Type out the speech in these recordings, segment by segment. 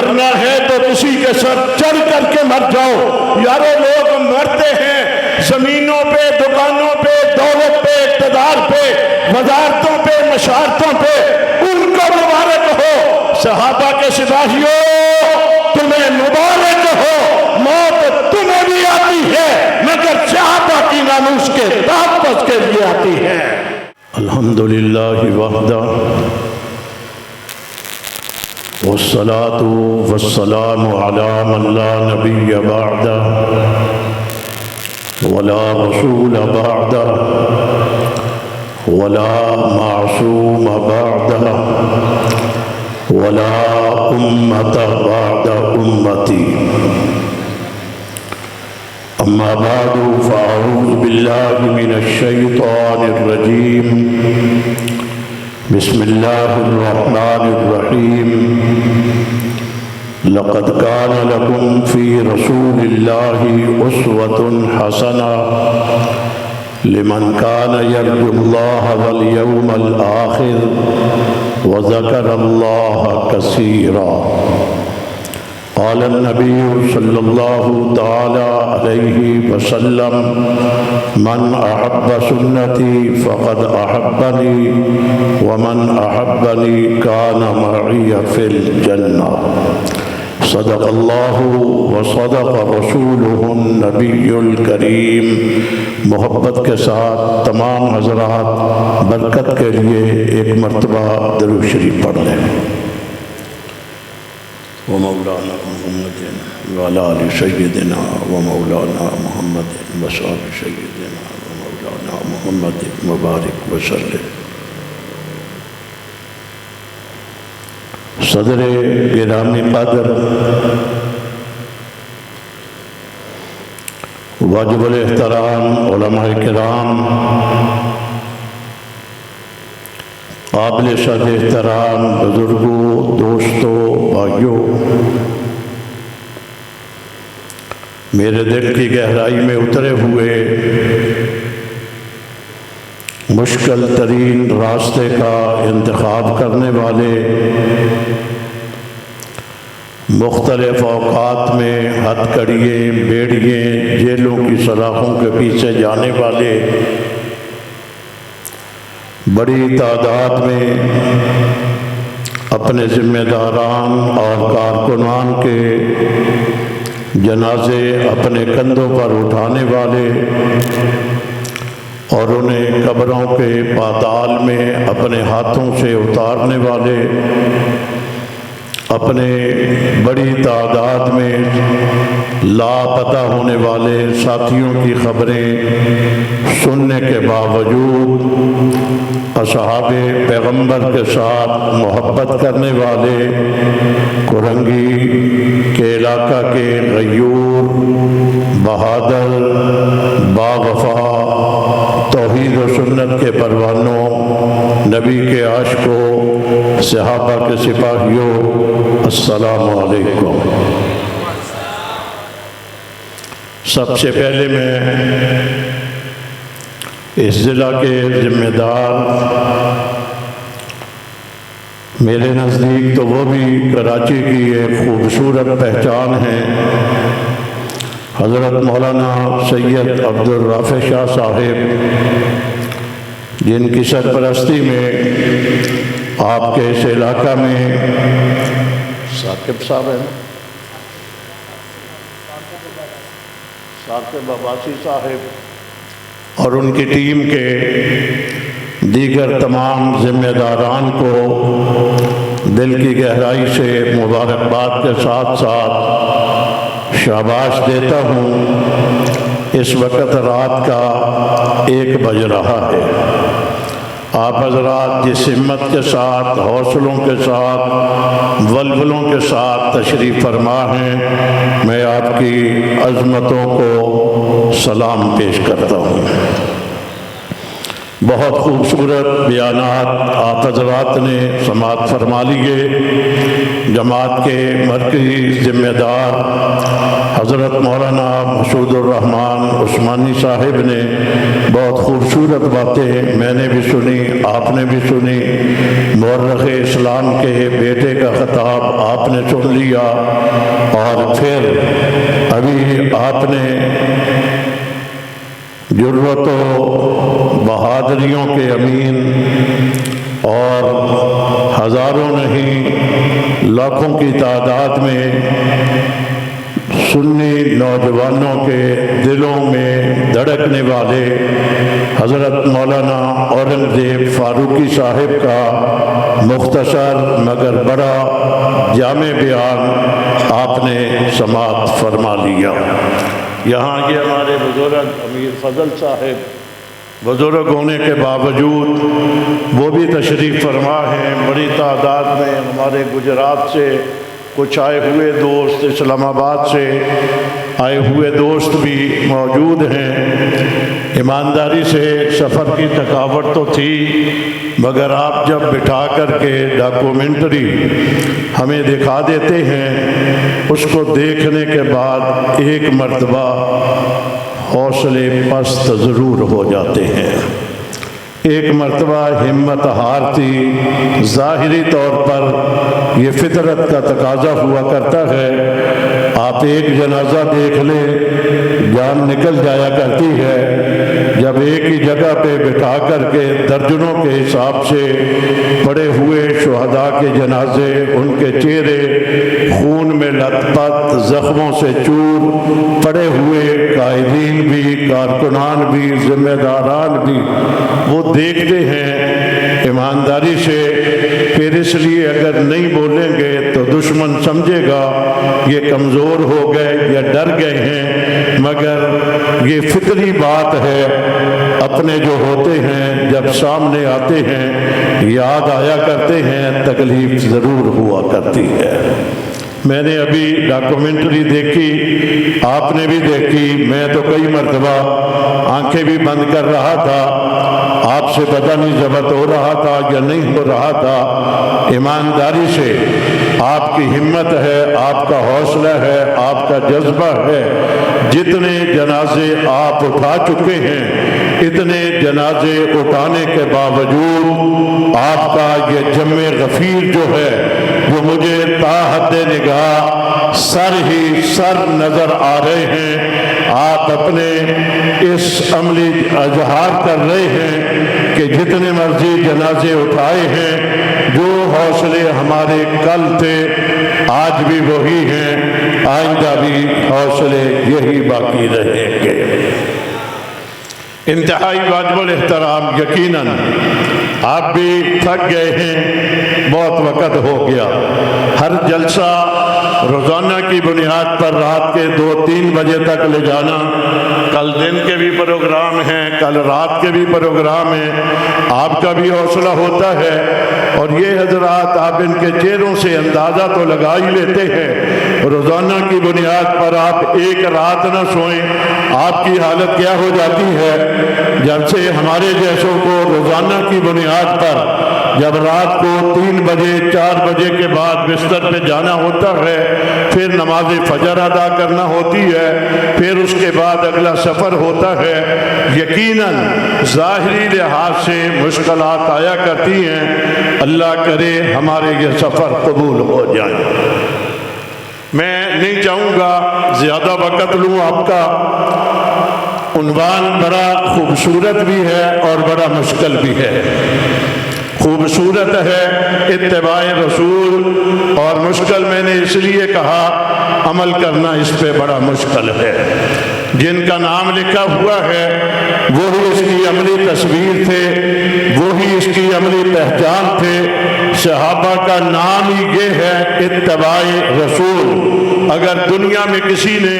مرنا ہے تو کسی کے سر چڑھ کر کے مر جاؤ۔ یارو لوگ مرتے ہیں زمینوں پہ، دکانوں پہ، دولت پہ، اقتدار پہ، وزارتوں پہ، مشارتوں پہ، ان کو مبارک ہو۔ صحابہ کے سپاہیوں تمہیں مبارک ہو، موت تمہیں بھی آتی ہے مگر صحابہ کی ناموس کے تحفظ کے لیے آتی ہے۔ الحمدللہ وحدہ والصلاة والسلام على من لا نبی بعدہ ولا رسول بعدہ ولا معصوم بعدہ ولا امت بعد امتی۔ اما بعد فاعوذ باللہ من الشیطان الرجیم، بسم اللہ الرحمن الرحیم۔ لقد كان لكم في رسول الله أسوة حسنة لمن كان يرجو الله واليوم الآخر وذكر الله كثيرا۔ قال النبي صلى الله تعالى عليه وسلم: من أحب سنتي فقد أحبني ومن أحبني كان معي في الجنة۔ صدق اللہ وصدق رسولہ النبی الکریم۔ محبت کے ساتھ تمام حضرات برکت کے لیے ایک مرتبہ درود شریف پڑھ لیں۔ ومولانا محمد وعلی آل سیدنا ومولانا محمد وصحبہ سیدنا ومولانا محمد مبارک وسلم۔ صدر گرامی قدر، واجب الاحترام علماء کرام، قابل صد احترام بزرگوں، دوستوں، بھائیوں، میرے دل کی گہرائی میں اترے ہوئے مشکل ترین راستے کا انتخاب کرنے والے، مختلف اوقات میں ہتھ کڑیے، بیڑیے، جیلوں کی سلاخوں کے پیچھے جانے والے، بڑی تعداد میں اپنے ذمہ داران اور کارکنان کے جنازے اپنے کندھوں پر اٹھانے والے اور انہیں قبروں کے پاتال میں اپنے ہاتھوں سے اتارنے والے، اپنے بڑی تعداد میں لاپتہ ہونے والے ساتھیوں کی خبریں سننے کے باوجود اصحاب پیغمبر کے ساتھ محبت کرنے والے، کرنگی کے علاقہ کے غیور، بہادر، باوفا، توحید و سنت کے پروانوں، نبی کے عاشقوں، صحابہ کے سپاہیوں، السلام علیکم۔ سب سے پہلے میں اس ضلع کے ذمہ دار، میرے نزدیک تو وہ بھی کراچی کی ایک خوبصورت پہچان ہے، حضرت مولانا سید عبدالرافع شاہ صاحب، جن کی سرپرستی میں آپ کے اس علاقہ میں ثاقب صاحب ہیں، ثاقب عباسی صاحب اور ان کی ٹیم کے دیگر تمام ذمہ داران کو دل کی گہرائی سے مبارکباد کے ساتھ ساتھ شاباش دیتا ہوں۔ اس وقت رات کا 1 بج رہا ہے، آپ حضرات جس ہمت کے ساتھ، حوصلوں کے ساتھ، ولولوں کے ساتھ تشریف فرما ہیں، میں آپ کی عظمتوں کو سلام پیش کرتا ہوں۔ بہت خوبصورت بیانات آپ حضرات نے سماعت فرما لیے۔ جماعت کے مرکزی ذمہ دار حضرت مولانا مسعود الرحمان عثمانی صاحب نے بہت خوبصورت باتیں میں نے بھی سنی، آپ نے بھی سنی۔ مورخ اسلام کے بیٹے کا خطاب آپ نے سن لیا، اور پھر ابھی آپ نے جرأت و بہادریوں کے امین اور ہزاروں نہیں لاکھوں کی تعداد میں سنی نوجوانوں کے دلوں میں دھڑکنے والے حضرت مولانا اورنگزیب فاروقی صاحب کا مختصر مگر بڑا جامع بیان آپ نے سماعت فرما لیا۔ یہاں کے ہمارے بزرگ امیر فضل صاحب بزرگ ہونے کے باوجود وہ بھی تشریف فرما ہیں، بڑی تعداد میں ہمارے گجرات سے کچھ آئے ہوئے دوست، اسلام آباد سے آئے ہوئے دوست بھی موجود ہیں۔ ایمانداری سے سفر کی تھکاوٹ تو تھی، مگر آپ جب بٹھا کر کے ڈاکومنٹری ہمیں دکھا دیتے ہیں، اس کو دیکھنے کے بعد ایک مرتبہ حوصلے پست ضرور ہو جاتے ہیں۔ ایک مرتبہ ہمت ہارتی، ظاہری طور پر یہ فطرت کا تقاضا ہوا کرتا ہے۔ آپ ایک جنازہ دیکھ لیں، جان نکل جایا کرتی ہے۔ جب ایک ہی جگہ پہ بٹھا کر کے درجنوں کے حساب سے پڑے ہوئے شہداء کے جنازے، ان کے چہرے خون میں لت پت، زخموں سے چور پڑے ہوئے، قائدین بھی، کارکنان بھی، ذمہ داران بھی، وہ دیکھتے ہیں ایمانداری سے۔ پھر اس لیے اگر نہیں بولیں گے تو دشمن سمجھے گا یہ کمزور ہو گئے یا ڈر گئے ہیں، مگر یہ فطری بات ہے۔ اپنے جو ہوتے ہیں جب سامنے آتے ہیں یاد آیا کرتے ہیں، تکلیف ضرور ہوا کرتی ہے۔ میں نے ابھی ڈاکومنٹری دیکھی، آپ نے بھی دیکھی، میں تو کئی مرتبہ آنکھیں بھی بند کر رہا تھا، آپ سے پتہ نہیں ضبط ہو رہا تھا یا نہیں ہو رہا تھا۔ ایمانداری سے آپ کی ہمت ہے، آپ کا حوصلہ ہے، آپ کا جذبہ ہے۔ جتنے جنازے آپ اٹھا چکے ہیں، اتنے جنازے اٹھانے کے باوجود آپ کا یہ جم غفیر جو ہے، جو مجھے تا حد نگاہ سر ہی سر نظر آ رہے ہیں، آپ اپنے اس عملی اظہار کر رہے ہیں کہ جتنے مرضی جنازے اٹھائے ہیں، جو حوصلے ہمارے کل تھے آج بھی وہی ہیں، آئندہ بھی حوصلے یہی باقی رہیں گے۔ انتہائی واجب الاحترام، یقیناً آپ بھی تھک گئے ہیں، بہت وقت ہو گیا۔ ہر جلسہ روزانہ کی بنیاد پر رات کے 2-3 بجے تک لے جانا، کل دن کے بھی پروگرام ہیں، کل رات کے بھی پروگرام ہیں، آپ کا بھی حوصلہ ہوتا ہے، اور یہ حضرات آپ ان کے چہروں سے اندازہ تو لگا ہی لیتے ہیں، روزانہ کی بنیاد پر آپ ایک رات نہ سوئیں، آپ کی حالت کیا ہو جاتی ہے۔ جب سے ہمارے جیسوں کو روزانہ کی بنیاد پر جب رات کو 3 بجے 4 بجے کے بعد بستر پہ جانا ہوتا ہے، پھر نماز فجر ادا کرنا ہوتی ہے، پھر اس کے بعد اگلا سفر ہوتا ہے، یقیناً ظاہری لحاظ سے مشکلات آیا کرتی ہیں۔ اللہ کرے ہمارے یہ سفر قبول ہو جائیں۔ میں نہیں چاہوں گا زیادہ وقت لوں آپ کا۔ عنوان بڑا خوبصورت بھی ہے اور بڑا مشکل بھی ہے۔ خوبصورت ہے اتباع رسول، اور مشکل میں نے اس لیے کہا عمل کرنا اس پہ بڑا مشکل ہے۔ جن کا نام لکھا ہوا ہے وہی اس کی عملی تصویر تھے، وہی اس کی عملی پہچان تھے۔ صحابہ کا نام ہی یہ ہے اتباع رسول۔ اگر دنیا میں کسی نے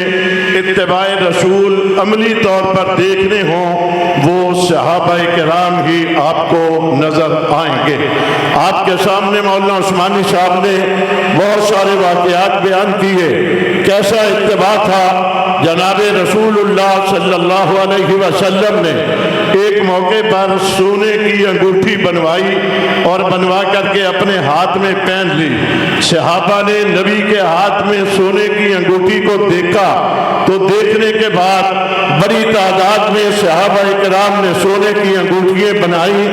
اتباع رسول عملی طور پر دیکھنے ہوں وہ صحابہ کرام ہی آپ کو نظر آئیں گے۔ آپ کے سامنے مولانا عثمانی صاحب نے بہت سارے واقعات بیان کیے، کیسا اتباع تھا۔ جناب رسول اللہ صلی اللہ علیہ وسلم نے ایک موقع پر سونے کی انگوٹھی بنوائی اور بنوا کر کے اپنے ہاتھ میں پہن لی۔ صحابہ نے نبی کے ہاتھ میں سونے کی انگوٹھی کو دیکھا تو دیکھنے کے بعد بڑی تعداد میں صحابہ کرام نے سونے کی انگوٹھیاں بنائی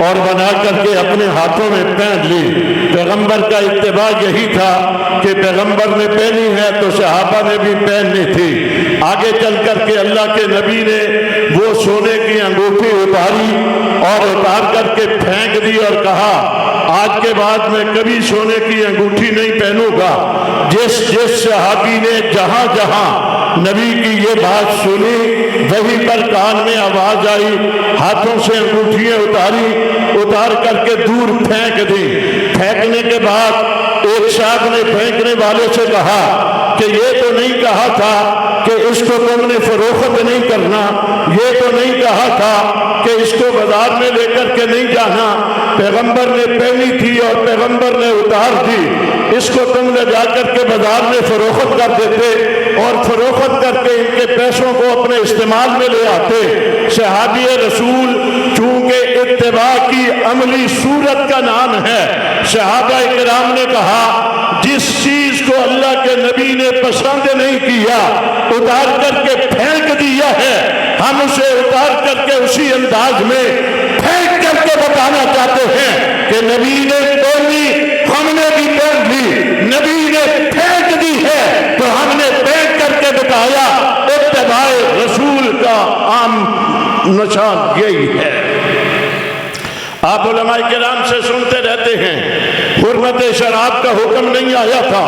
اور بنا کر کے اپنے ہاتھوں میں پہن لی۔ پیغمبر کا اتباع یہی تھا کہ پیغمبر نے پہنی ہے تو صحابہ نے بھی پہننی تھی۔ آگے چل کر کے اللہ کے نبی نے وہ سونے کی انگوٹھی اتاری اور اتار کر کے پھینک دی اور کہا آج کے بعد میں کبھی سونے کی انگوٹھی نہیں پہنوں گا۔ جس صحابی نے جہاں جہاں نبی کی یہ بات سنی وہیں پر کان میں آواز آئی، ہاتھوں سے انگوٹھیاں اتار کر کے دور پھینک دی۔ پھینکنے کے بعد ایک صاحب نے پھینکنے والے سے کہا کہ یہ تو نہیں کہا تھا کہ اس کو تم نے فروخت نہیں کرنا، یہ تو نہیں کہا تھا کہ اس کو بازار میں لے کر کے نہیں جانا، پیغمبر نے پہنی تھی اور پیغمبر نے اتار دی، اس کو تم لے جا کر کے بازار میں فروخت کر دیتے اور فروخت کر کے ان کے پیسوں کو اپنے استعمال میں لے آتے۔ صحابی رسول چونکہ اتباع کی عملی صورت کا نام ہے، صحابہ کرام نے کہا جس چیز کو اللہ کے نبی نے پسند نہیں کیا اتار کر کے پھینک دیا ہے، ہم اسے اتار کر کے اسی انداز میں پھینک کر کے بتانا چاہتے ہیں کہ نبی نے پہنی، ہم نے بھی پہن لی، نبی نے پھینک دی ہے تو ہم نے پھینک کر کے بتایا۔ اتباع رسول کا عام نشان یہی ہے۔ آپ علماء کرام سے سنتے رہتے ہیں حرمت شراب کا حکم نہیں آیا تھا،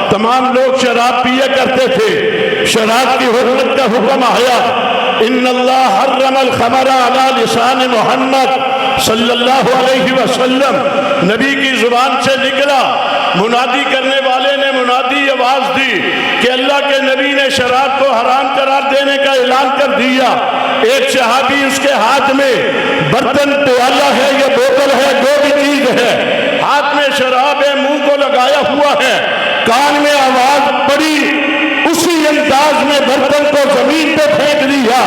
تمام لوگ شراب پیا کرتے تھے، شراب کی حرمت کا حکم آیا۔ ان اللہ حرم الخمر علی لسان محمد صلی اللہ علیہ وسلم، نبی کی زبان سے نکلا، منادی کرنے والے نے منادی آواز دی کہ اللہ کے نبی نے شراب کو حرام قرار دینے کا اعلان کر دیا۔ ایک صحابی اس کے ہاتھ میں برتن پیالہ ہے یا بوتل ہے، جو بھی چیز ہے، ہاتھ میں شراب ہے، منہ کو لگایا ہوا ہے، کان میں آواز پڑی، اسی انداز میں برتن کو زمین پہ پھینک دیا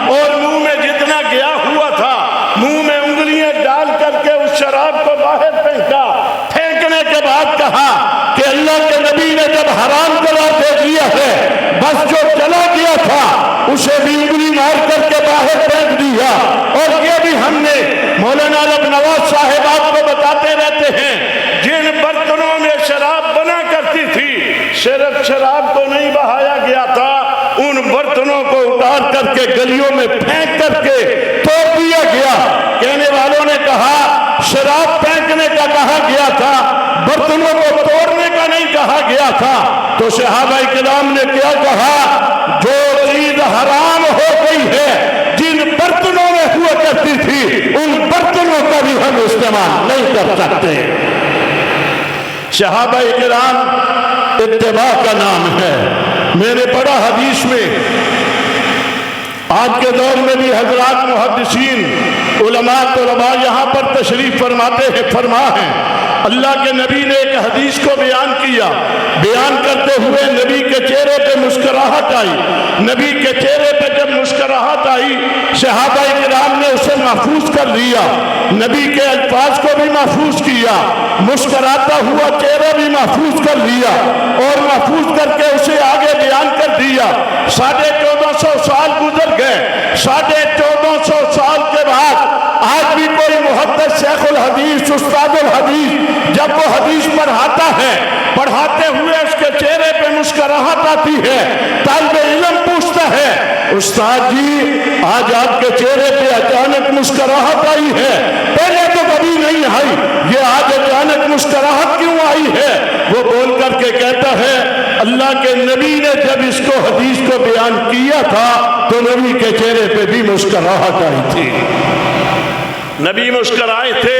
اور منہ میں جتنا گیا ہوا تھا منہ میں انگلیاں ڈال کر کے اس شراب کو باہر پھینکا۔ پھینکنے کے بعد کہا کہ اللہ کے نبی نے جب حرام قرار دے دیا ہے، بس جو چلا گیا تھا اسے بھی انگلی مار کر کے باہر پھینک دیا۔ اور یہ بھی ہم نے مولانا نواز صاحب آپ کو بتاتے رہتے ہیں، جن برتنوں میں شراب بنا کرتی تھی صرف شراب کو نہیں بہایا گیا تھا، ان برتنوں کو اتار کر کے گلیوں میں پھینک کر کے توڑ دیا گیا۔ کہنے والوں نے کہا شراب پھینکنے کا کہا گیا تھا، برتنوں کو توڑنے کا نہیں کہا گیا تھا۔ تو صحابہ کرام نے کیا کہا؟ جو چیز حرام ہو گئی ہے جن برتنوں میں ہوا کرتی تھی ان برتنوں کا بھی ہم استعمال نہیں کر سکتے۔ صحابہ کرام اتباع کا نام ہے۔ میں نے پڑھا حدیث میں، آج کے دور میں بھی حضرات محدثین علماء طلباء یہاں پر تشریف فرماتے ہیں، فرما ہیں اللہ کے نبی نے ایک حدیث کو بیان کیا، بیان کرتے ہوئے نبی کے چہرے پہ مسکراہٹ آئی۔ نبی کے چہرے پہ جب مسکراہٹ آئی صحابہ کرام نے اسے محفوظ کر لیا، نبی کے الفاظ کو بھی محفوظ کیا، مسکراتا ہوا چہرہ بھی محفوظ کر لیا اور محفوظ کر کے اسے آگے بیان کر دیا۔ 1450 سال گزر گئے، 1450 سال کے بعد آج بھی کوئی محدث شیخ الحدیث استاد الحدیث جب وہ حدیث پڑھاتا ہے، پڑھاتے ہوئے اس کے چہرے پہ مسکراہٹ آتی ہے، طالب علم پوچھتا ہے استاد جی آج آپ کے چہرے پہ اچانک مسکراہٹ آئی ہے، پہلے تو کبھی نہیں آئی، یہ آج اچانک مسکراہٹ کیوں آئی ہے؟ وہ بول کر کے کہتا ہے اللہ کے نبی نے جب اس کو حدیث کو بیان کیا تھا تو نبی کے چہرے پہ بھی مسکراہٹ آئی تھی، نبی مسکرائے تھے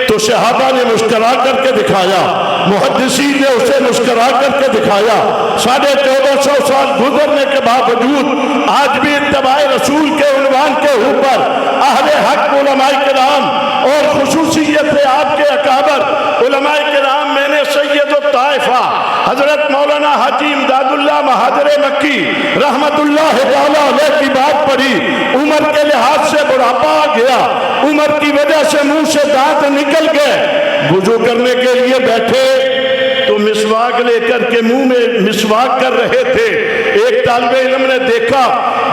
تو تو صحابہ نے مسکرا کر کے دکھایا، محدثین نے اسے مسکرا کر کے دکھایا۔ 1450 سال گزرنے کے باوجود آج بھی اتباع رسول کے عنوان کے اوپر اہل حق علماء کرام اور خصوصیت آپ کے اکابر علماء کرام میں نے سید الطائفہ حضرت مولانا حاجی امداد اللہ مہاجر مکی رحمت اللہ تعالیٰ علیہ کی بات پڑھی۔ عمر کے لحاظ سے بڑھاپا آ گیا، عمر کی وجہ سے منہ سے دانت نکل گئے، وضو کرنے کے لیے بیٹھے تو مسواک لے کر کے منہ میں مسواک کر رہے تھے۔ ایک طالب علم نے دیکھا،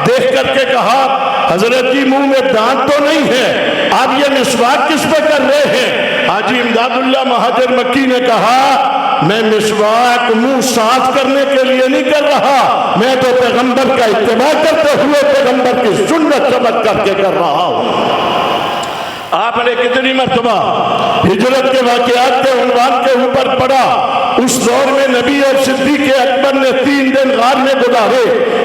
دیکھ کر کے کہا حضرت جی منہ میں دانت تو نہیں ہے، آپ یہ مسواک کس پہ کر رہے ہیں؟ حاجی امداد اللہ مہاجر مکی نے کہا میں مسواک منہ صاف کرنے کے لیے نہیں کر رہا، میں تو پیغمبر کا اتباع کرتے ہوئے پیغمبر کی سنت سمجھ کر کے کر رہا ہوں۔ آپ نے کتنی مرتبہ ہجرت کے واقعات کے عنوان کے اوپر پڑھا، اس دور میں نبی اور صدیق اکبر نے 3 دن غار میں گزارے۔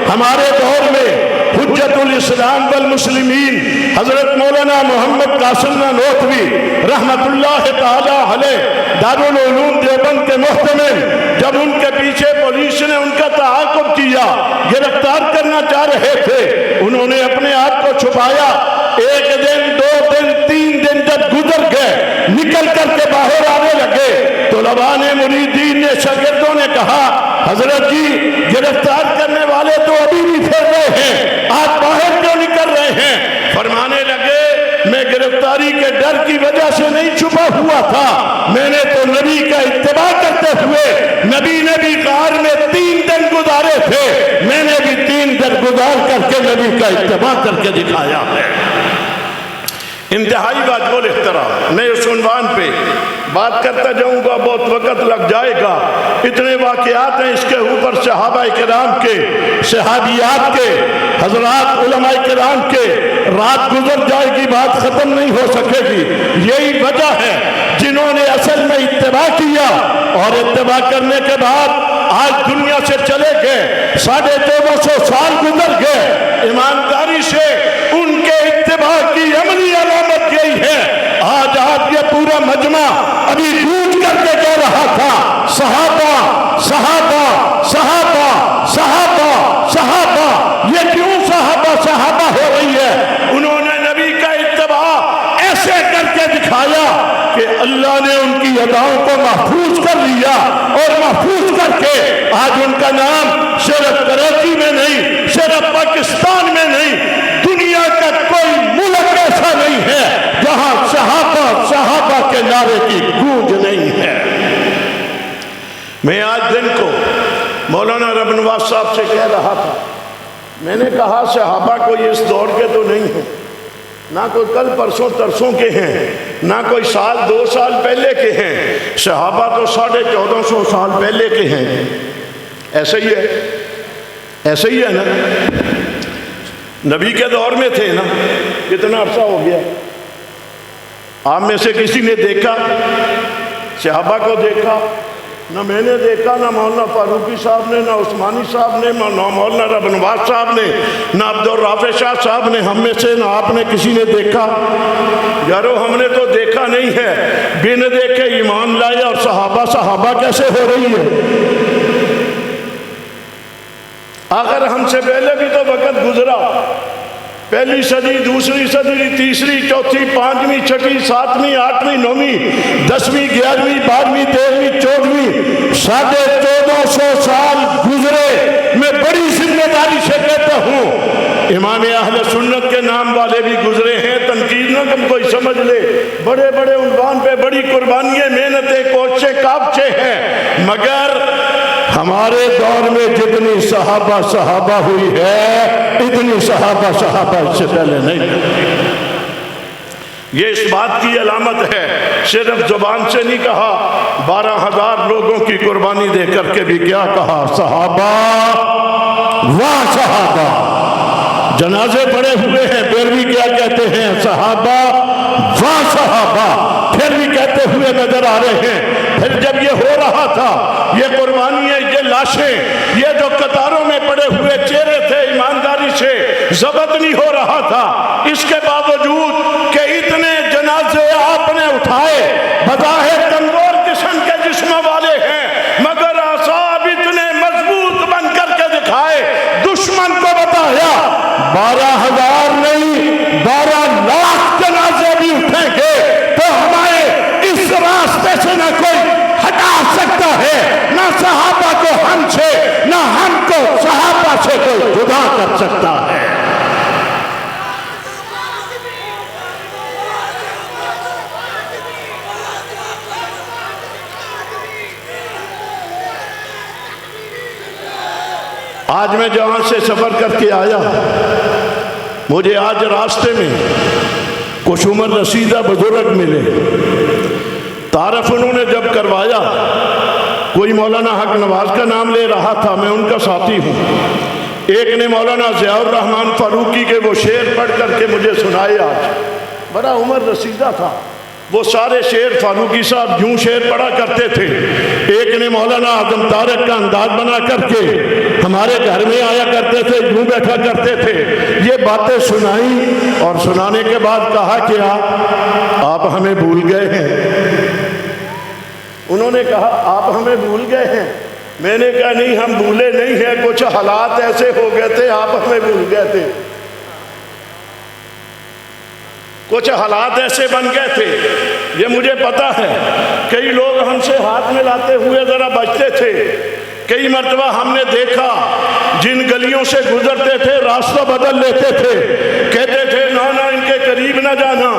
ہمارے دور میں حجت الاسلام والمسلمین حضرت مولانا محمد قاسم نانوتوی رحمت اللہ تعالی علیہ دارالعلوم دیوبند کے محتمل، جب ان کے پیچھے پولیس نے ان کا تعاقب کیا، گرفتار کرنا چاہ رہے تھے، انہوں نے اپنے آپ کو چھپایا۔ 1 دن 2 دن 3 دن جب گزر گئے، نکل کر کے باہر آنے لگے، طلباء نے مریدین نے شاگردوں نے کہا حضرت جی گرفتار کرنے والے تو ابھی بھی پھر رہے ہیں، آپ باہر کیوں نکل رہے ہیں؟ فرمانے لگے میں گرفتاری کے ڈر کی وجہ سے نہیں چھپا ہوا تھا، میں نے تو نبی کا اتباع کرتے ہوئے، نبی نے بھی غار میں 3 دن گزارے تھے، میں نے بھی 3 دن گزار کر کے نبی کا اتباع کر کے دکھایا ہے۔ انتہائی واجب احترام، میں اس عنوان پہ بات کرتا جاؤں گا، بہت وقت لگ جائے گا، اتنے واقعات ہیں اس کے اوپر، صحابہ کرام کے، صحابیات کے، حضرات علماء کرام کے، رات گزر جائے گی بات ختم نہیں ہو سکے گی۔ یہی وجہ ہے جنہوں نے اصل میں اتباع کیا اور اتباع کرنے کے بعد آج دنیا سے چلے گئے، 1450 سال گزر گئے، ایمانداری سے ان کے اتباع کی عملی علامت یہی ہے۔ آج آپ یہ پورا مجمع ابھی گونج کر کے کہہ رہا تھا صحابہ صحابہ صحابہ صحابہ صحابہ، یہ کیوں صحابہ صحابہ ہو رہی ہے؟ انہوں نے نبی کا اتباع ایسے کر کے دکھایا کہ اللہ نے ان کی اداؤں کو محفوظ کر لیا، اور محفوظ کر کے آج ان کا نام صرف کراچی میں نہیں، صرف پاکستان میں نہیں، دنیا کا کوئی ملک ایسا نہیں ہے جہاں صحابہ صحابہ کے نعرے کی گونج نہیں ہے۔ میں آج دن کو مولانا رب نواز صاحب سے کہہ رہا تھا، میں نے کہا صحابہ کوئی اس دور کے تو نہیں ہیں، نہ کوئی کل پرسوں ترسوں کے ہیں، نہ کوئی 1-2 سال پہلے کے ہیں، صحابہ تو 1450 سال پہلے کے ہیں۔ ایسے ہی ہے، ایسے ہی ہے نا، نبی کے دور میں تھے نا، کتنا عرصہ ہو گیا؟ آپ میں سے کسی نے دیکھا صحابہ کو؟ دیکھا نہ میں نے دیکھا، نہ مولانا فاروقی صاحب نے، نہ عثمانی صاحب نے، نہ مولانا رب نواز صاحب نے، نہ عبدالرافع شاہ صاحب نے، ہم میں سے نہ آپ نے کسی نے دیکھا؟ یارو ہم نے تو دیکھا نہیں ہے، بن دیکھے ایمان لائے، اور صحابہ صحابہ کیسے ہو رہی ہے؟ آخر ہم سے پہلے بھی تو وقت گزرا، پہلی صدی، دوسری صدی، تیسری، چوتھی، پانچویں، چھٹی، ساتویں، آٹھویں، نویں، 10ویں، 11ویں، 12ویں، 13ویں، 14ویں، 1450 سال گزرے۔ میں بڑی ذمہ داری سے کہتا ہوں امام اہل سنت کے نام والے بھی گزرے ہیں، تنقید نہ کم کوئی سمجھ لے، بڑے بڑے عنوان پہ بڑی قربانیاں، محنتیں، کوششیں، کاوشیں ہیں، مگر ہمارے دور میں جتنی صحابہ صحابہ ہوئی ہے اتنی صحابہ صحابہ اس سے پہلے نہیں ہوئی۔ یہ اس بات کی علامت ہے، صرف زبان سے نہیں کہا، 12,000 لوگوں کی قربانی دے کر کے بھی کیا کہا؟ صحابہ و صحابہ۔ جنازے پڑے ہوئے ہیں پھر بھی کیا کہتے ہیں؟ صحابہ و صحابہ، پھر بھی کہتے ہوئے نظر آ رہے ہیں۔ پھر جب یہ ہو رہا تھا، یہ قربانیاں، یہ لاشیں، یہ جو قطاروں میں پڑے ہوئے چہرے تھے، ایمانداری سے ضبط نہیں ہو رہا تھا، اس کے باوجود کہ اتنے جنازے آپ نے اٹھائے، بظاہر کمزور قسم کے جسموں والے ہیں مگر اعصاب اتنے مضبوط بن کر کے دکھائے. دشمن کو بتایا 12,000 نہیں 12 لاکھ جنازے بھی اٹھیں گے تو ہمارے اس راستے سے نہ کوئی ہٹا سکتا ہے، نہ صحابہ کو ہم سے، نہ ہم کو صحابہ سے کوئی جدا کر سکتا ہے. آج میں جہاں سے سفر کر کے آیا، مجھے آج راستے میں کچھ عمر رسیدہ بزرگ ملے. تعارف انہوں نے جب کروایا، کوئی مولانا حق نواز کا نام لے رہا تھا، میں ان کا ساتھی ہوں. ایک نے مولانا ضیاء الرحمن فاروقی کے وہ شعر پڑھ کر کے مجھے سنائے. آج بڑا عمر رسیدہ تھا، وہ سارے شعر فاروقی صاحب یوں شعر پڑھا کرتے تھے. ایک نے مولانا اعظم طارق کا انداز بنا کر کے ہمارے گھر میں آیا کرتے تھے، یوں بیٹھا کرتے تھے. یہ باتیں سنائیں اور سنانے کے بعد کہا کہ آپ ہمیں بھول گئے ہیں. انہوں نے کہا آپ ہمیں بھول گئے ہیں. میں نے کہا نہیں، ہم بھولے نہیں ہیں، کچھ حالات ایسے ہو گئے تھے آپ ہمیں بھول گئے تھے. کچھ حالات ایسے بن گئے تھے، یہ مجھے پتا ہے. کئی لوگ ہم سے ہاتھ ملاتے ہوئے ذرا بچتے تھے. کئی مرتبہ ہم نے دیکھا جن گلیوں سے گزرتے تھے راستہ بدل لیتے تھے، کہتے تھے نہ ان کے قریب نہ جانا،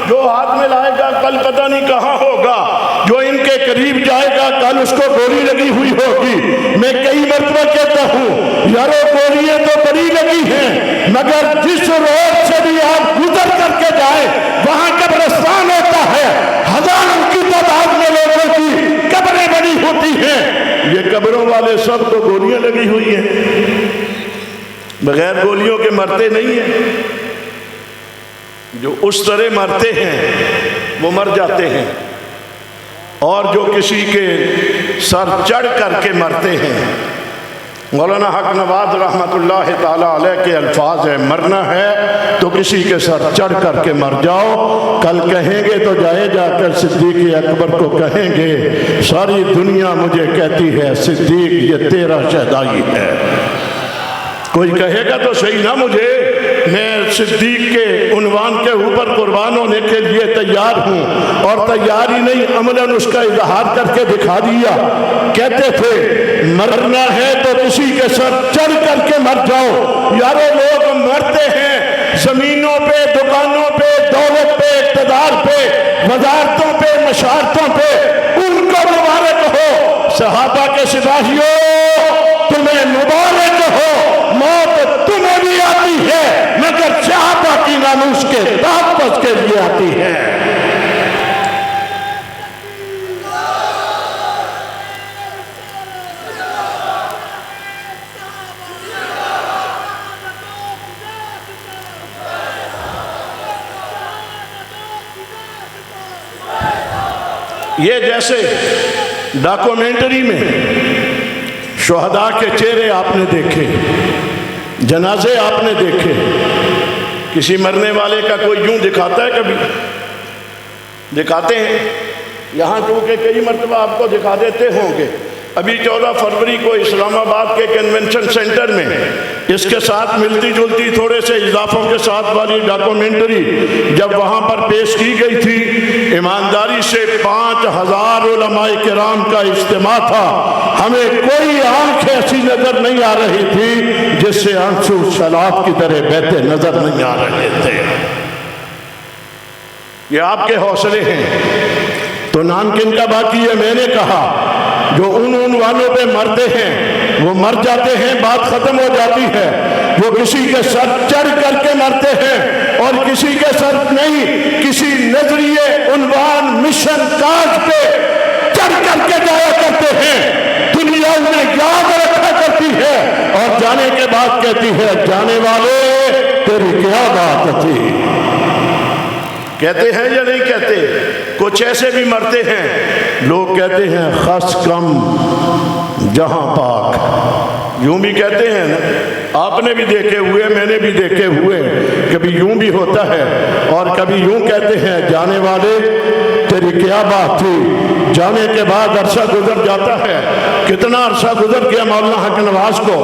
جو ہاتھ میں لائے گا کل پتہ نہیں کہاں ہوگا، جو ان کے قریب جائے گا کل اس کو گولی لگی ہوئی ہوگی. میں کئی مرتبہ کہتا ہوں یارو گولیاں تو بڑی لگی ہیں، مگر جس روڈ سے بھی آپ گزر کر کے جائیں وہاں قبرستان ہوتا ہے. ہزاروں کی تعداد میں لوگوں کی قبریں بنی ہوتی ہیں. یہ قبروں والے سب کو گولیاں لگی ہوئی ہیں، بغیر گولیوں کے مرتے نہیں ہیں. جو اس طرح مرتے ہیں وہ مر جاتے ہیں، اور جو کسی کے سر چڑھ کر کے مرتے ہیں. مولانا حق نواز رحمت اللہ تعالیٰ علیہ کے الفاظ ہیں، مرنا ہے تو کسی کے سر چڑھ کر کے مر جاؤ. کل کہیں گے تو جائے جا کر صدیق اکبر کو کہیں گے ساری دنیا مجھے کہتی ہے صدیق یہ تیرا شہدائی ہے. کوئی کہے گا تو صحیح نا مجھے، میں صدیق کے عنوان کے اوپر قربان ہونے کے لیے تیار ہوں. اور تیار ہی نہیں، عملاً اس کا اظہار کر کے دکھا دیا. کہتے تھے مرنا ہے تو کسی کے سر چڑھ کر کے مر جاؤ. یارو لوگ مرتے ہیں زمینوں پہ، دکانوں پہ، دولت پہ، اقتدار پہ، وزارتوں پہ، مشارتوں پہ. ان کو مبارک ہو. صحابہ کے سپاہیوں تمہیں مبارک ہو. موت تمہیں بھی آتی ہے مگر صحابہ کی ناموس کے تحفظ کے لیے آتی ہے. یہ جیسے ڈاکومنٹری میں شہداء کے چہرے آپ نے دیکھے، جنازے آپ نے دیکھے. کسی مرنے والے کا کوئی یوں دکھاتا ہے؟ کبھی دکھاتے ہیں؟ یہاں چونکہ کئی مرتبہ آپ کو دکھا دیتے ہوں گے. ابھی 14 فروری کو اسلام آباد کے کنونشن سینٹر میں اس کے ساتھ ملتی جلتی تھوڑے سے اضافوں کے ساتھ والی ڈاکومنٹری جب وہاں پر پیش کی گئی تھی، ایمانداری سے 5000 علماء کرام کا اجتماع تھا. ہمیں کوئی آنکھ ایسی نظر نہیں آ رہی تھی جس سے آنسو سیلاب کی طرح بہتے نظر نہیں آ رہے تھے. یہ آپ کے حوصلے ہیں. تو نام کن کا باقی ہے؟ میں نے کہا جو ان عنوانوں پہ مرتے ہیں وہ مر جاتے ہیں، بات ختم ہو جاتی ہے. وہ کسی کے سر چڑھ کر کے مرتے ہیں اور کسی کے سر نہیں، کسی نظریے، عنوان، مشن، کاج پہ چڑھ کر کے جایا کرتے ہیں. دنیا انہیں یاد رکھا کرتی ہے اور جانے کے بعد کہتی ہے جانے والے تیری کیا بات تھی. کہتے ہیں یا نہیں کہتے؟ کچھ ایسے بھی مرتے ہیں لوگ کہتے ہیں خس کم جہاں پاک، یوں بھی کہتے ہیں نا. آپ نے بھی دیکھے ہوئے، میں نے بھی دیکھے ہوئے، کبھی یوں بھی ہوتا ہے اور کبھی یوں کہتے ہیں جانے والے تیری کیا بات تھی، جانے کے بعد عرصہ گزر جاتا ہے۔ کتنا عرصہ گزر گیا مولانا حق نواز کو،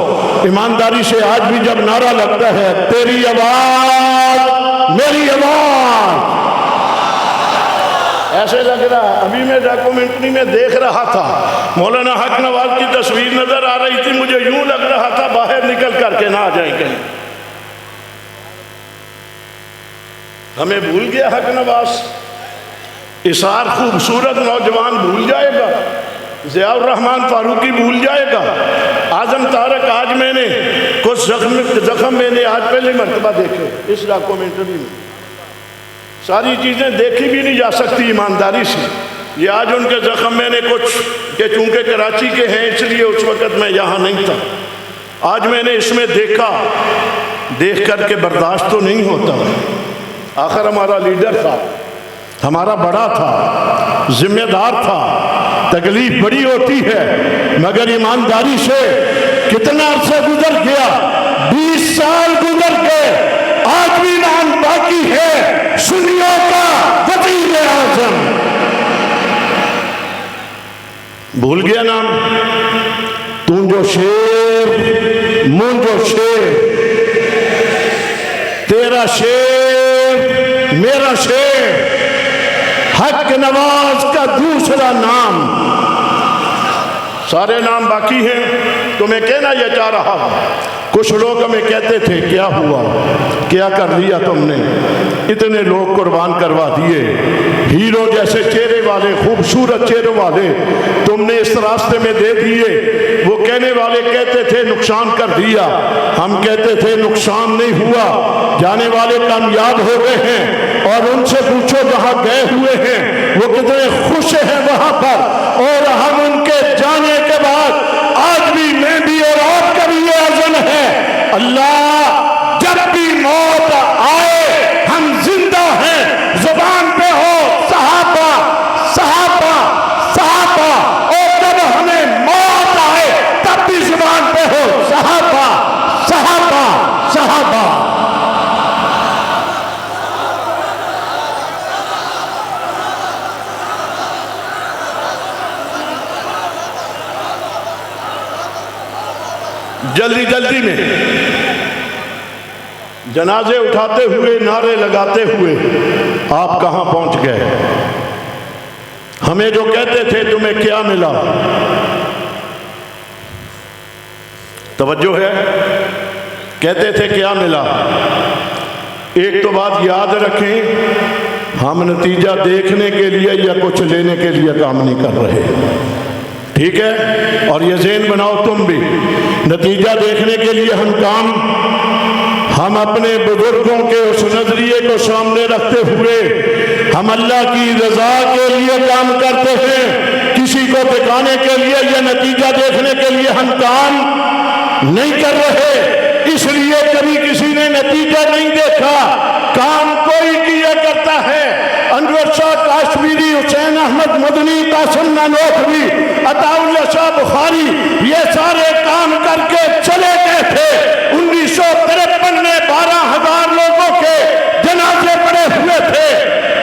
ایمانداری سے آج بھی جب نعرہ لگتا ہے تیری آواز میری آواز، ایسے لگ رہا ہے۔ ابھی میں ڈاکومنٹری میں دیکھ رہا تھا، مولانا حق نواز کی تصویر نظر آ رہی تھی، مجھے یوں لگ رہا تھا باہر نکل کر کے نہ آ جائیں کہیں۔ ہمیں بھول گیا حق نواز، اسار خوبصورت نوجوان بھول جائے گا، ضیاء الرحمن فاروقی بھول جائے گا، اعظم طارق۔ آج میں نے کچھ زخم میں نے آج پہلی مرتبہ دیکھے اس ڈاکومنٹری میں، ساری چیزیں دیکھی بھی نہیں جا سکتی ایمانداری سے، یہ آج ان کے زخم میں نے کچھ کہ چونکہ کراچی کے ہیں اس لیے اس وقت میں یہاں نہیں تھا، آج میں نے اس میں دیکھا، دیکھ کر کے برداشت تو نہیں ہوتا۔ آخر ہمارا لیڈر تھا، ہمارا بڑا تھا، ذمہ دار تھا، تکلیف بڑی ہوتی ہے، مگر ایمانداری سے کتنا عرصہ گزر گیا، 20 سال گزر گئے، آج بھی نام باقی ہے سنیوں کا وزیر اعظم۔ بھول گیا نام؟ تم جو شیر من جو شیر، تیرا شیر میرا شیر، حق نواز کا دوسرا نام، سارے نام باقی ہیں۔ تو میں کہنا یہ چاہ رہا ہوں، کچھ لوگ ہمیں کہتے تھے کیا ہوا، کیا کر لیا تم نے، اتنے لوگ قربان کروا دیے، ہیرو جیسے چہرے والے، خوبصورت چہروں والے تم نے اس راستے میں دے دیے۔ وہ کہنے والے کہتے تھے نقصان کر دیا، ہم کہتے تھے نقصان نہیں ہوا، جانے والے کامیاب ہو گئے ہیں، اور ان سے پوچھو جہاں گئے ہوئے ہیں وہ کتنے خوش ہیں وہاں پر، اور ہم ان کے جانے کے بعد آج بھی میں بھی اور آپ کا بھی یہ عزم ہے، اللہ جب بھی موت آئے ہم زندہ ہیں، زبان پہ ہو صحابہ صحابہ صحابہ، اور جب ہمیں موت آئے تب بھی زبان پہ ہو صحابہ صحابہ صحابہ۔ جلدی جلدی میں جنازے اٹھاتے ہوئے، نعرے لگاتے ہوئے آپ کہاں پہنچ گئے؟ ہمیں جو کہتے تھے تمہیں کیا ملا، توجہ ہے، کہتے تھے کیا ملا؟ ایک تو بات یاد رکھیں، ہم نتیجہ دیکھنے کے لیے یا کچھ لینے کے لیے کام نہیں کر رہے، ٹھیک ہے؟ اور یہ ذہن بناؤ تم بھی، نتیجہ دیکھنے کے لیے ہم اپنے بزرگوں کے اس نظریے کو سامنے رکھتے ہوئے ہم اللہ کی رضا کے لیے کام کرتے ہیں، کسی کو دکھانے کے لیے یا نتیجہ دیکھنے کے لیے ہم کام نہیں کر رہے، اس لیے کبھی کسی نے نتیجہ نہیں دیکھا، کام کوئی کیا کرتا ہے۔ انور شاہ کاشمیری، حسین احمد مدنی، قاسم نانوتوی، عطا اللہ شاہ بخاری، یہ سارے کام کر کے چلے گئے تھے۔ 1953 میں 12,000 لوگوں کے جنازے پڑے ہوئے تھے،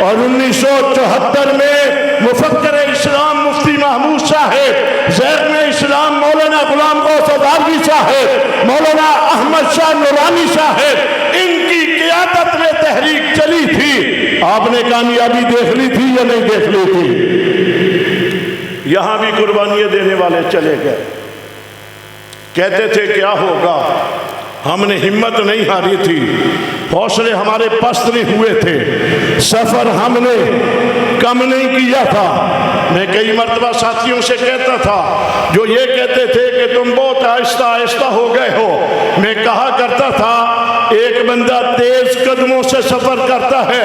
اور 1974 میں مفکر اسلام مفتی محمود صاحب، زیر اسلام مولانا غلام غوث اداروی صاحب، مولانا احمد شاہ نورانی صاحب، ان کی قیادت میں تحریک چلی تھی۔ آپ نے کامیابی دیکھ لی تھی یا نہیں دیکھ لی تھی؟ یہاں بھی قربانیاں دینے والے چلے گئے، کہتے تھے کیا ہوگا، ہم نے ہمت نہیں ہاری تھی، حوصلے ہمارے پست نہیں ہوئے تھے، سفر ہم نے کم نہیں کیا تھا۔ میں کئی مرتبہ ساتھیوں سے کہتا تھا جو یہ کہتے تھے کہ تم بہت آہستہ آہستہ ہو گئے ہو، میں کہا کرتا تھا ایک بندہ تیز قدموں سے سفر کرتا ہے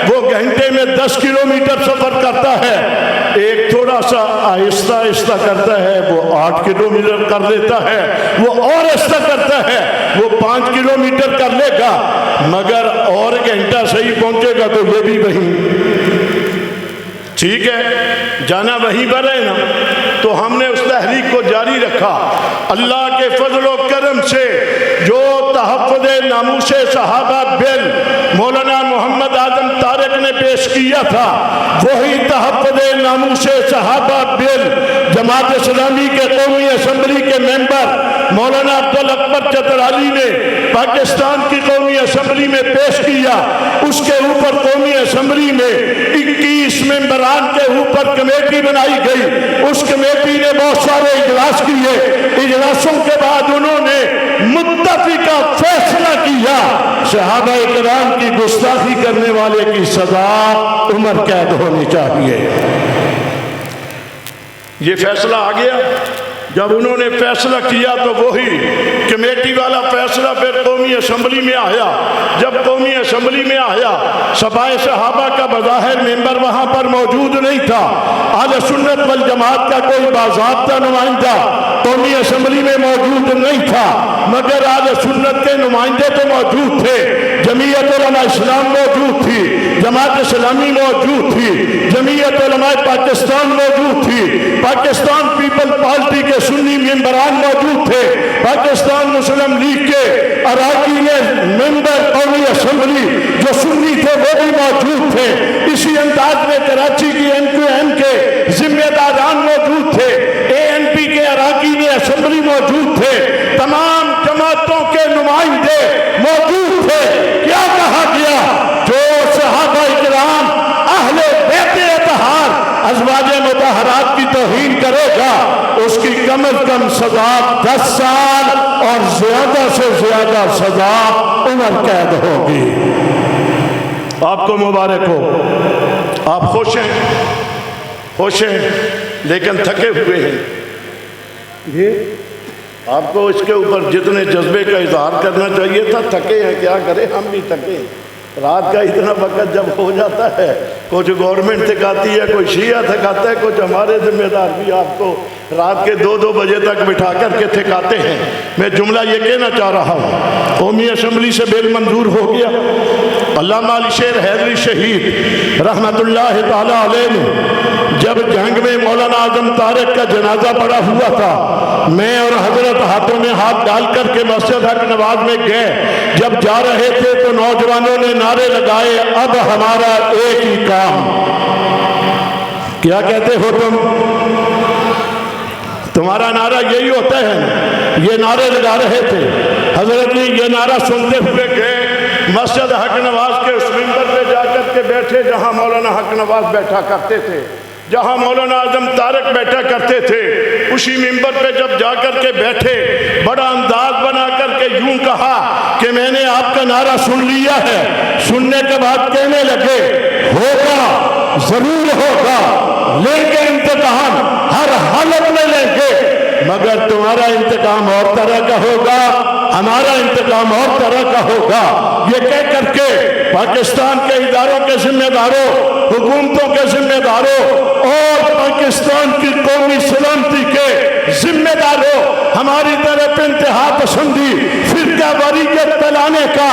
وہ گھنٹے میں 10 کلومیٹر سفر کرتا ہے، ایک تھوڑا سا آہستہ آہستہ کرتا ہے وہ 8 کلومیٹر کر لیتا ہے، وہ اور آہستہ کرتا ہے وہ 5 کلومیٹر کر لے گا، مگر اور گھنٹہ صحیح پہنچے گا تو یہ بھی وہیں، ٹھیک ہے، جانا وہیں پر ہے نا۔ تو ہم نے اس تحریک کو جاری رکھا۔ اللہ کے فضل و کرم سے جو تحفظ ناموس صحابہ بل مولانا محمد اعظم طارق نے پیش کیا تھا، وہی تحفظ ناموس صحابہ بل جماعت اسلامی کے قومی اسمبلی کے ممبر مولانا عبدالاکبر چترالی نے پاکستان کی قومی اسمبلی میں پیش کیا۔ اس کے اوپر قومی اسمبلی میں 21 ممبران کے اوپر کمیٹی بنائی گئی۔ اس کمیٹی نے بہت سارے اجلاس کیے، اجلاسوں کے بعد انہوں نے متفقہ فیصلہ کیا صحابہ کرام کی گستاخی کرنے والے کی سزا عمر قید ہونی چاہیے۔ یہ فیصلہ آ گیا۔ جب انہوں نے فیصلہ کیا تو وہی کمیٹی والا فیصلہ پھر قومی اسمبلی میں آیا۔ جب قومی اسمبلی میں آیا، سبائے صحابہ کا بظاہر ممبر وہاں پر موجود نہیں تھا، اہل سنت والجماعت کا کوئی باضابطہ نمائندہ قومی اسمبلی میں موجود نہیں تھا، مگر اہل سنت کے نمائندے تو موجود تھے۔ جمعیت علماء اسلام موجود تھی، جماعت اسلامی موجود تھی، جمعیت علماء پاکستان موجود تھی، پاکستان پیپل پارٹی کے سنی ممبران موجود تھے، پاکستان مسلم لیگ کے اراکین ممبر قومی اسمبلی جو سنی تھے وہ بھی موجود تھے۔ اسی انداز میں کراچی کی MQM کے ذمہ داران موجود تھے، ANP کے اراکین اسمبلی موجود تھے، تمام جماعتوں کے نمائندے موجود تھے۔ کیا کہا گیا؟ جو صحابہ کرام اہل بیت اطہار ازواج مطہرات کی توہین کرے گا اس کی کم از کم سزا 10 سال اور زیادہ سے زیادہ سزا عمر قید ہوگی۔ آپ کو مبارک ہو، آپ خوش ہیں؟ خوش ہیں لیکن تھکے ہوئے ہیں۔ یہ آپ کو اس کے اوپر جتنے جذبے کا اظہار کرنا چاہیے تھا، تھکے ہیں، کیا کریں، ہم بھی تھکے ہیں۔ رات کا اتنا وقت جب ہو جاتا ہے، کچھ گورنمنٹ تھکاتی ہے، کوئی شیعہ تھکاتا ہے، کچھ ہمارے ذمہ دار بھی آپ کو رات کے 2 بجے تک بٹھا کر کے تھکاتے ہیں۔ میں جملہ یہ کہنا چاہ رہا ہوں، قومی اسمبلی سے بل منظور ہو گیا۔ علامہ علی شیر حیدری شہید رحمت اللہ تعالی علیہ نے جب جنگ میں مولانا اعظم طارق کا جنازہ پڑا ہوا تھا، میں اور حضرت ہاتھوں میں ہاتھ ڈال کر کے مسجد حق نواز میں گئے۔ جب جا رہے تھے تو نوجوانوں نے نعرے لگائے، اب ہمارا ایک ہی کام۔ کیا کہتے ہو تم؟ تمہارا نعرہ یہی ہوتا ہے؟ یہ نعرے لگا رہے تھے۔ حضرت نے یہ نعرہ سنتے ہوئے گئے مسجد حق نواز کے اس منبر پہ جا کر کے بیٹھے جہاں مولانا حق نواز بیٹھا کرتے تھے، جہاں مولانا اعظم طارق بیٹھا کرتے تھے۔ اسی منبر پہ جب جا کر کے بیٹھے، بڑا انداز بنا کر کے یوں کہا کہ میں نے آپ کا نعرہ سن لیا ہے۔ سننے کے بعد کہنے لگے، ہوگا، ضرور ہوگا، لیں گے انتقام، ہر حالت میں لیں گے، مگر تمہارا انتقام اور طرح کا ہوگا، ہمارا انتقام اور طرح کا ہوگا۔ یہ کہہ کر کے پاکستان کے اداروں کے ذمہ داروں، حکومتوں کے ذمہ داروں اور پاکستان کی قومی سلامتی کے ذمہ داروں، ہماری طرف انتہا پسندی، فرقہ واریت پھیلانے کا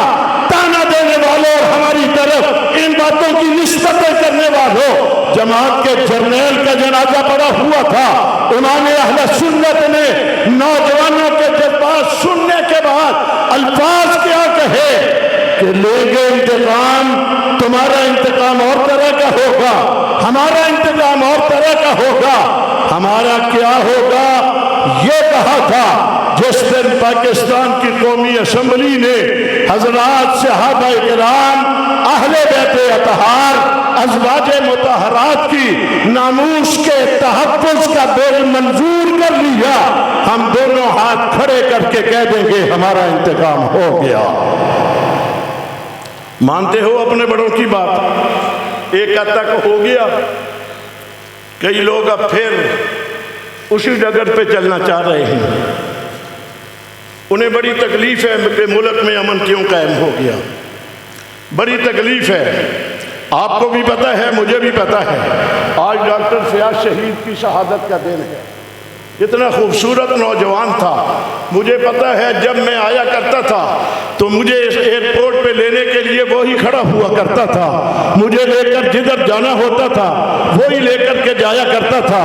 تانا دینے والوں، ہماری طرف ان باتوں کی نسبتیں کرنے والوں، جماعت کے جرنیل کا جنازہ پڑا ہوا تھا۔ امام اہل سنت نے نوجوانوں کے جذبات سننے کے بعد الفاظ کیا کہے کہ لیں گے انتقام، تمہارا انتقام اور طرح کا ہوگا، ہمارا انتقام اور طرح کا ہوگا۔ ہمارا کیا ہوگا یہ کہا تھا جس دن پاکستان کی قومی اسمبلی نے حضرات صحابہ کرام اہل بیت اطہار ازواج مطہرات کی ناموس کے تحفظ کا بل منظور کر لیا۔ ہم دونوں ہاتھ کھڑے کر کے کہہ دیں گے ہمارا انتقام ہو گیا۔ مانتے ہو اپنے بڑوں کی بات؟ ایک حد تک ہو گیا۔ کئی لوگ اب پھر اسی ڈگر پہ چلنا چاہ رہے ہیں۔ انہیں بڑی تکلیف ہے کہ ملک میں امن کیوں قائم ہو گیا، بڑی تکلیف ہے۔ آپ کو بھی پتہ ہے، مجھے بھی پتہ ہے، آج ڈاکٹر فیاض شہید کی شہادت کا دن ہے۔ اتنا خوبصورت نوجوان تھا، مجھے پتہ ہے جب میں آیا کرتا تھا تو مجھے ایئرپورٹ پہ لینے کے لیے وہی کھڑا ہوا کرتا تھا، مجھے لے کر جدھر جانا ہوتا تھا وہی لے کر کے جایا کرتا تھا۔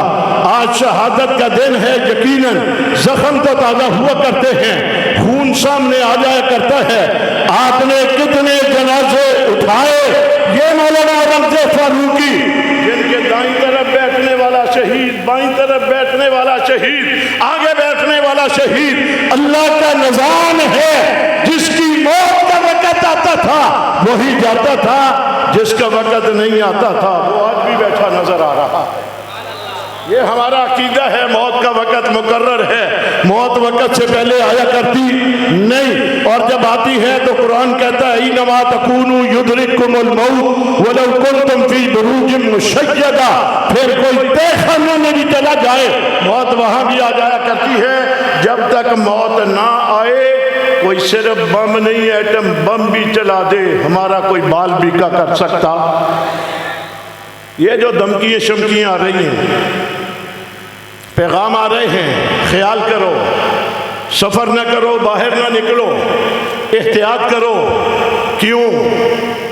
آج شہادت کا دن ہے، یقیناً زخم تو تازہ ہوا کرتے ہیں، خون سامنے آ جایا کرتا ہے۔ آپ نے کتنے جنازے اٹھائے، یہ مولانا اورنگزیب فاروقی جن کے دائیں طرف بیٹھنے والا شہید، بائیں طرف بیٹھنے والا شہید، آگے بیٹھنے والا شہید اللہ کا نظام ہے۔ جس کی موت کا وقت آتا تھا وہی جاتا تھا، جس کا وقت نہیں آتا تھا وہ آج بھی بیٹھا نظر آ رہا ہے۔ یہ ہمارا عقیدہ ہے، موت کا وقت مقرر ہے، موت وقت سے پہلے آیا کرتی نہیں، اور جب آتی ہے تو قرآن کہتا ہے اِنَمَا تَكُونُوا يُدْرِكْكُمُ الْمَوْتُ وَلَوْ كُنْتُمْ فِي بُرُوجٍ مُشَيَّدَةٍ۔ پھر کوئی تہ خانے میں بھی چلا جائے موت وہاں بھی آ جایا کرتی ہے۔ جب تک موت نہ آئے کوئی صرف بم نہیں، ایٹم بم بھی چلا دے ہمارا کوئی بال بھی کا کر سکتا۔ یہ جو دھمکیاں شمکیاں آ رہی ہیں، پیغام آ رہے ہیں، خیال کرو، سفر نہ کرو، باہر نہ نکلو، احتیاط کرو۔ کیوں؟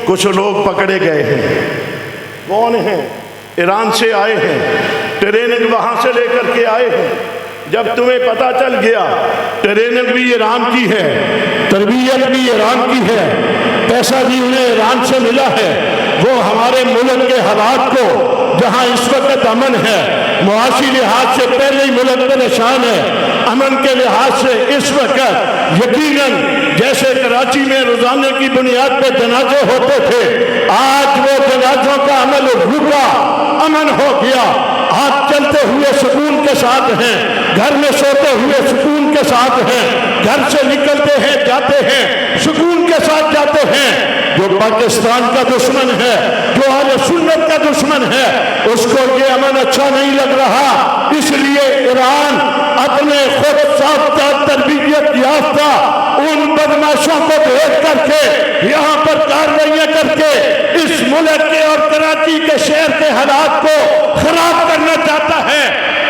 کچھ لوگ پکڑے گئے ہیں۔ کون ہیں؟ ایران سے آئے ہیں، ٹریننگ وہاں سے لے کر کے آئے ہیں۔ جب تمہیں پتہ چل گیا ٹریننگ بھی ایران کی ہے، تربیت بھی ایران کی ہے، پیسہ بھی انہیں ایران سے ملا ہے، وہ ہمارے ملک کے حالات کو، جہاں اس وقت امن ہے، معاشی لحاظ سے پہلے ہی ملک پریشان ہے، امن کے لحاظ سے اس وقت یقیناً جیسے کراچی میں روزانہ کی بنیاد پہ جنازے ہوتے تھے، آج وہ جنازوں کا عمل رکا، امن ہو گیا۔ آپ چلتے ہوئے سکون کے ساتھ ہیں، گھر میں سوتے ہوئے سکون کے ساتھ ہیں، گھر سے نکلتے ہیں جاتے ہیں سکون کے ساتھ جاتے ہیں۔ جو پاکستان کا دشمن ہے، جو اہل سنت کا دشمن ہے، اس کو یہ امن اچھا نہیں لگ رہا، اس لیے ایران اپنے خود ساختہ تربیت یافتہ ان بدماشوں کو بھیج کر کے یہاں پر کارروائیاں کر کے اس ملک کے اور کراچی کے شہر کے حالات کو خراب کرنا چاہتا ہے۔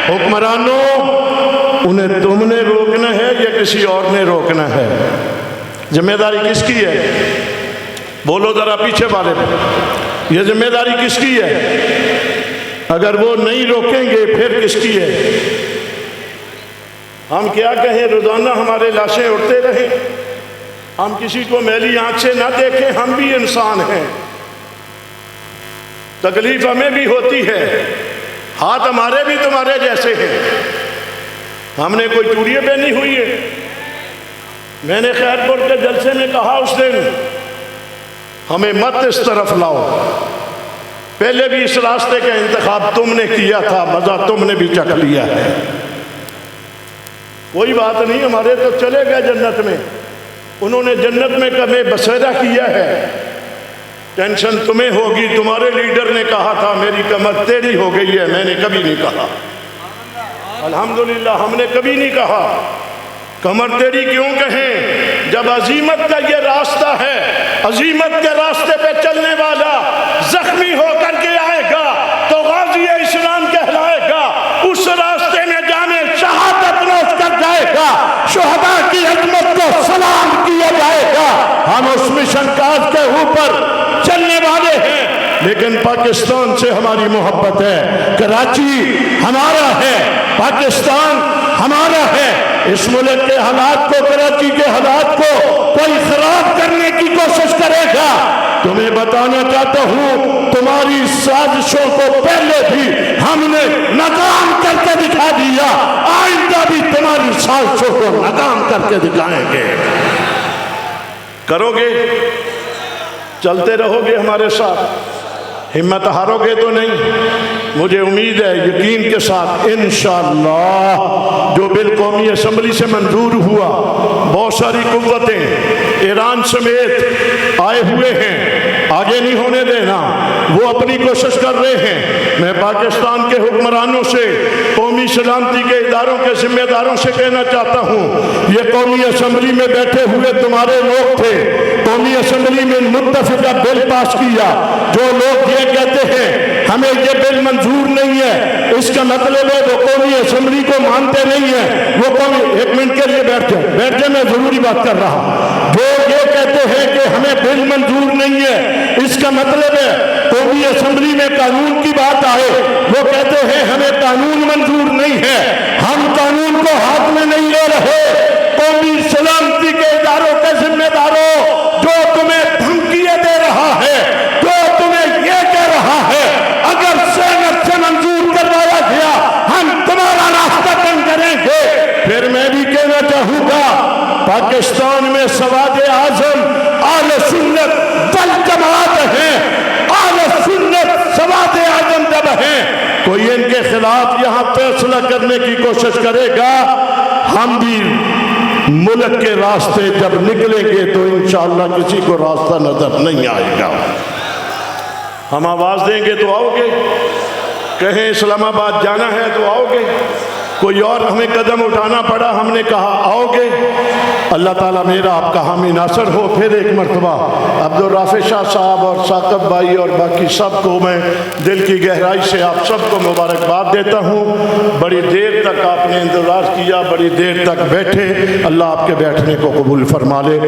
حکمرانوں، انہیں تم نے روکنا ہے یا کسی اور نے روکنا ہے؟ ذمہ داری کس کی ہے؟ بولو ذرا پیچھے والے پہ، یہ ذمہ داری کس کی ہے؟ اگر وہ نہیں روکیں گے پھر کس کی ہے؟ ہم کیا کہیں، روزانہ ہمارے لاشیں اڑتے رہیں، ہم کسی کو میلی آنکھ سے نہ دیکھیں، ہم بھی انسان ہیں، تکلیف ہمیں بھی ہوتی ہے، ہاتھ ہمارے بھی تمہارے جیسے ہیں، ہم نے کوئی چوڑیاں پہنی ہوئی ہے۔ میں نے خیر پور کے جلسے میں کہا اس دن، ہمیں مت اس طرف لاؤ، پہلے بھی اس راستے کا انتخاب تم نے کیا تھا، مزہ تم نے بھی چکھ لیا ہے، کوئی بات نہیں، ہمارے تو چلے گئے جنت میں، انہوں نے جنت میں کبھی بسیرا کیا ہے، ٹینشن تمہیں ہوگی۔ تمہارے لیڈر نے کہا تھا میری کمر تیری ہو گئی ہے، میں نے کبھی نہیں کہا، الحمدللہ ہم نے کبھی نہیں کہا کمر تیری کیوں کہیں، جب عظیمت کا یہ راستہ ہے، عظیمت کے راستے پہ چلنے والا زخمی ہو کر کے آئے گا تو غازی اسلام کہلائے گا، اس راستے میں جانے شہادت نوش کر جائے گا، شہداء کی عظمت کو سلام کیا جائے گا۔ ہم اس مشن کاج کے اوپر چلنے والے ہیں، لیکن پاکستان سے ہماری محبت ہے، کراچی ہمارا ہے، پاکستان ہمارا ہے۔ اس ملک کے حالات کو، کراچی کے حالات کو کوئی خراب کرنے کی کوشش کرے گا، تمہیں بتانا چاہتا ہوں تمہاری سازشوں کو پہلے بھی ہم نے ناکام کر کے دکھا دیا، آئندہ بھی تمہاری سازشوں کو ناکام کر کے دکھائیں گے۔ کرو گے؟ چلتے رہو گے ہمارے ساتھ؟ ہمت ہارو گے تو نہیں؟ مجھے امید ہے یقین کے ساتھ انشاءاللہ جو بل قومی اسمبلی سے منظور ہوا، بہت ساری قوتیں ایران سمیت آئے ہوئے ہیں، آگے نہیں ہونے دینا، وہ اپنی کوشش کر رہے ہیں۔ میں پاکستان کے حکمرانوں سے، قومی سلامتی کے اداروں کے ذمہ داروں سے کہنا چاہتا ہوں، یہ قومی اسمبلی میں بیٹھے ہوئے تمہارے لوگ تھے، قومی اسمبلی میں متفقہ بل پاس کیا، جو لوگ یہ کہتے ہیں ہمیں یہ بل منظور نہیں ہے، اس کا مطلب ہے وہ قومی اسمبلی کو مانتے نہیں ہیں، وہ قومی، ایک منٹ کے لیے بیٹھ جائے، میں ضروری بات کر رہا ہوں، جو یہ ہمیں بل منظور نہیں ہے، اس کا مطلب ہے قومی اسمبلی میں قانون کی بات آئے، وہ کہتے ہیں ہمیں قانون منظور نہیں ہے، ہم قانون کو ہاتھ میں نہیں لے رہے۔ قومی سلامتی کے اداروں کے ذمہ داروں، جو تمہیں دھمکیاں دے رہا ہے، جو تمہیں یہ کہہ رہا ہے اگر سینٹ سے منظور کروایا گیا ہم تمہارا راستہ بند کریں گے، پھر میں بھی کہنا چاہوں گا پاکستان میں سواد اعظم اہل سنت والجماعت ہیں، اہل سنت سواد اعظم جب ہیں، کوئی ان کے خلاف یہاں فیصلہ کرنے کی کوشش کرے گا، ہم بھی ملک کے راستے جب نکلیں گے تو انشاءاللہ کسی کو راستہ نظر نہیں آئے گا۔ ہم آواز دیں گے تو آؤ گے، کہیں اسلام آباد جانا ہے تو آؤ گے، کوئی اور ہمیں قدم اٹھانا پڑا ہم نے کہا آؤ گے۔ اللہ تعالیٰ میرا آپ کا حامی ناصر ہو۔ پھر ایک مرتبہ عبدالرافع شاہ صاحب اور ثاقب بھائی اور باقی سب کو میں دل کی گہرائی سے آپ سب کو مبارکباد دیتا ہوں۔ بڑی دیر تک آپ نے انتظار کیا، بڑی دیر تک بیٹھے، اللہ آپ کے بیٹھنے کو قبول فرما لے۔